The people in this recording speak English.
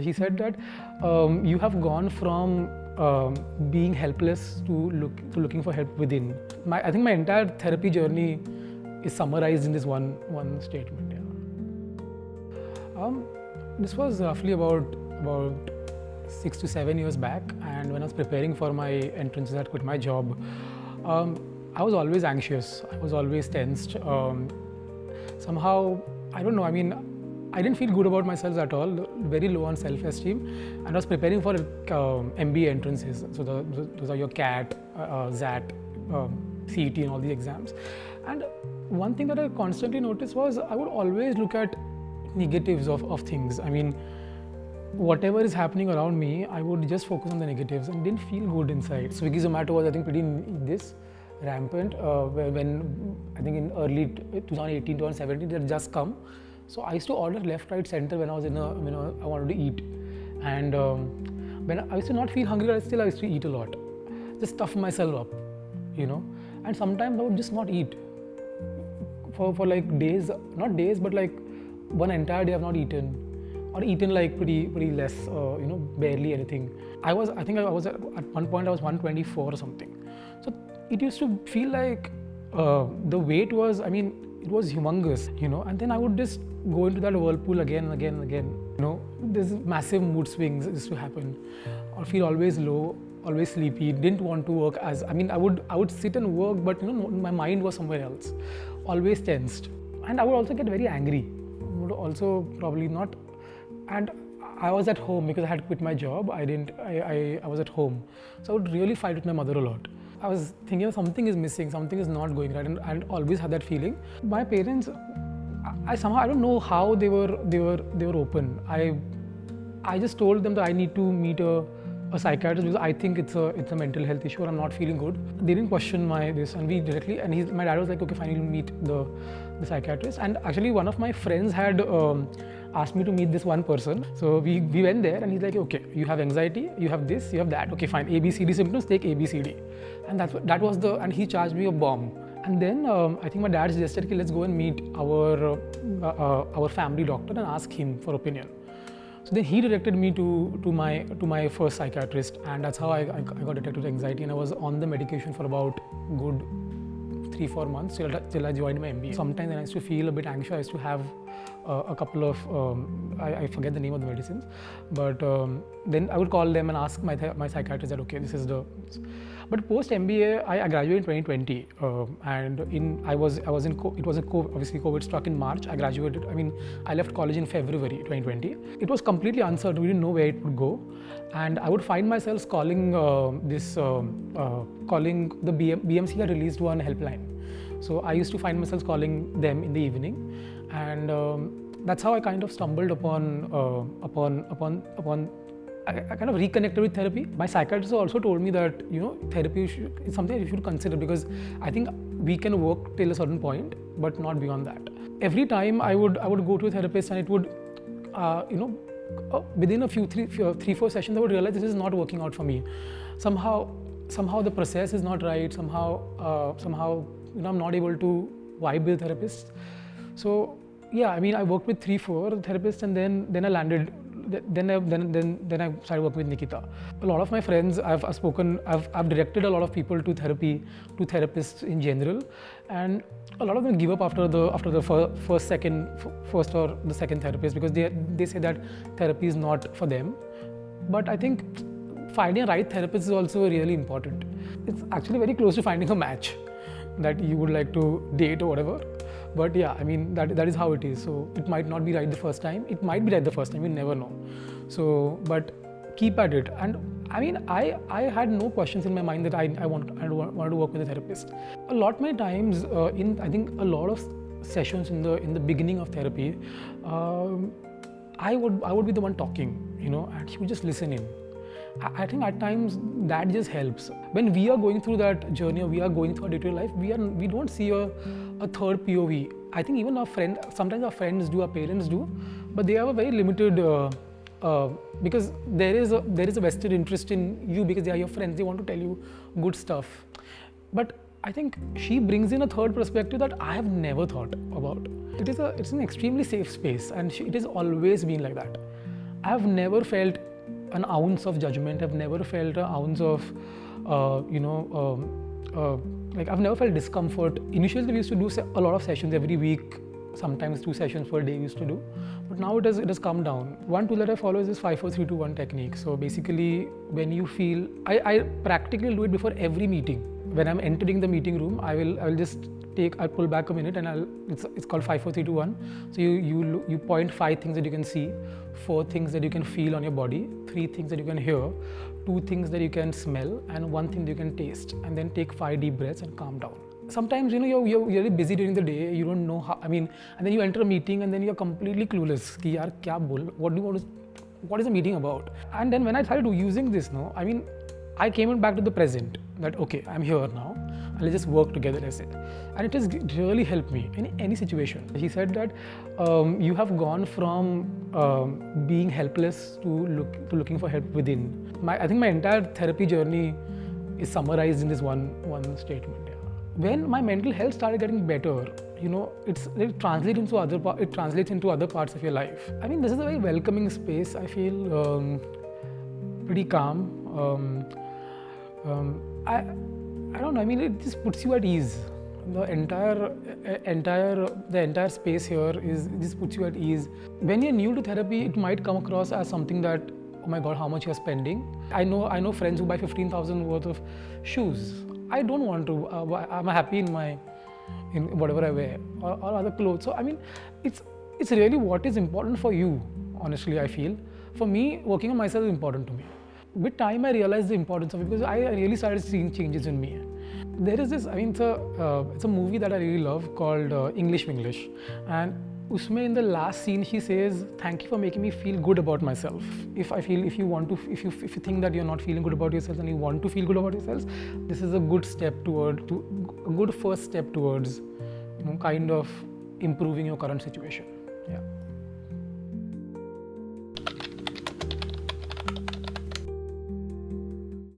He said that you have gone from being helpless to looking for help within. I think my entire therapy journey is summarized in this one statement. Yeah. This was roughly about 6 to 7 years back, and when I was preparing for my entrances, I had quit my job. I was always anxious. I was always tensed. Somehow, I don't know. I didn't feel good about myself at all. Very low on self-esteem, and I was preparing for MBA entrances. So those are your CAT, ZAT, CET, and all the exams. And one thing that I constantly noticed was I would always look at negatives of things. Whatever is happening around me, I would just focus on the negatives and didn't feel good inside. Swiggy, Zomato was, I think, pretty rampant when I think in early 2018, 2017, they had just come. So I used to order left, right, center when I was I wanted to eat. And when I used to not feel hungry, but still I used to eat a lot. Just stuff myself up, And sometimes I would just not eat for like days, not days, but like one entire day I've not eaten. Or eaten like pretty less, barely anything. I think I was at one point I was 124 or something. So it used to feel like the weight was, it was humongous, and then I would just go into that whirlpool again and again and again. There's massive mood swings used to happen. Or feel always low, always sleepy, didn't want to work I would sit and work, but my mind was somewhere else. Always tensed. And I would also get very angry. Would also probably not. And I was at home because I had quit my job. I was at home. So I would really fight with my mother a lot. I was thinking something is missing, something is not going right, and always had that feeling. My parents, I don't know how they were open. I just told them that I need to meet a psychiatrist because I think it's a mental health issue or I'm not feeling good. They didn't question this, and we directly, and my dad was like, okay, fine, you'll meet the psychiatrist. And actually one of my friends had asked me to meet this one person. So we went there, and he's like, okay, you have anxiety, you have this, you have that. Okay, fine, ABCD symptoms, take ABCD. And and he charged me a bomb. And then I think my dad suggested, okay, let's go and meet our family doctor and ask him for opinion. So then he directed me to my first psychiatrist, and that's how I got detected with anxiety, and I was on the medication for about good 3-4 months till I joined my MBA. Sometimes when I used to feel a bit anxious, I used to have a couple of, I forget the name of the medicines, but then I would call them and ask my psychiatrist that, okay, this is the. But post MBA, I graduated in 2020, and it was obviously COVID struck in March. I graduated. I left college in February 2020. It was completely uncertain. We didn't know where it would go, and I would find myself calling calling the BMC had released one helpline. So I used to find myself calling them in the evening, and that's how I kind of stumbled upon. I kind of reconnected with therapy. My psychiatrist also told me that therapy is something that you should consider, because I think we can work till a certain point, but not beyond that. Every time I would go to a therapist, and it would within a few 3-4 sessions I would realize this is not working out for me. Somehow the process is not right. Somehow I'm not able to vibe with therapists. So yeah, I worked with 3-4 therapists, and then I landed. Then I started working with Nikita. A lot of my friends, I've directed a lot of people to therapy, to therapists in general, and a lot of them give up after the first or the second therapist, because they say that therapy is not for them. But I think finding a right therapist is also really important. It's actually very close to finding a match that you would like to date or whatever. But yeah, that is how it is. So it might not be right the first time. It might be right the first time. You never know. So, but keep at it. And I had no questions in my mind that I wanted to work with a therapist. Many times I think a lot of sessions in the beginning of therapy, I would be the one talking, and she would just listen in. I think at times that just helps. When we are going through that journey, or we are going through our day-to-day life, we don't see a third POV. I think even sometimes our friends do, our parents do, but they have a very limited, because there is a vested interest in you because they are your friends. They want to tell you good stuff. But I think she brings in a third perspective that I have never thought about. It's an extremely safe space, and it has always been like that. I've never felt an ounce of judgment. I've never felt an ounce of, like I've never felt discomfort. Initially, we used to do a lot of sessions every week, sometimes 2 sessions per day we used to do. But now it has come down. One tool that I follow is this 5-4-3-2-1 technique. So basically, when you feel, I practically do it before every meeting. When I'm entering the meeting room, I'll just I'll pull back a minute and it's called 5-4-3-2-1. So you point 5 things that you can see, 4 things that you can feel on your body, 3 things that you can hear, 2 things that you can smell, and 1 thing that you can taste. And then take 5 deep breaths and calm down. Sometimes you're really busy during the day, you don't know how, and then you enter a meeting and then you're completely clueless. Ki yaar kya bol? What is the meeting about? And then when I started using this, I came back to the present. That okay, I'm here now. Let's just work together as it. And it has really helped me in any situation. He said that you have gone from being helpless to looking for help within. I think my entire therapy journey is summarized in this one statement. Yeah. When my mental health started getting better, it translates into other parts of your life. I mean, this is a very welcoming space. I feel pretty calm. I don't know. I mean, it just puts you at ease. The entire space here just puts you at ease. When you're new to therapy, it might come across as something that, oh my God, how much you're spending. I know friends who buy 15,000 worth of shoes. I don't want to. I'm happy in whatever I wear or other clothes. So I mean, it's really what is important for you. Honestly, I feel. For me, working on myself is important to me. With time, I realized the importance of it because I really started seeing changes in me. There is this, it's a movie that I really love called English Winglish. And usme in the last scene, she says, "Thank you for making me feel good about myself." If you think that you're not feeling good about yourself and you want to feel good about yourself, this is a good first step towards, kind of improving your current situation. Yeah.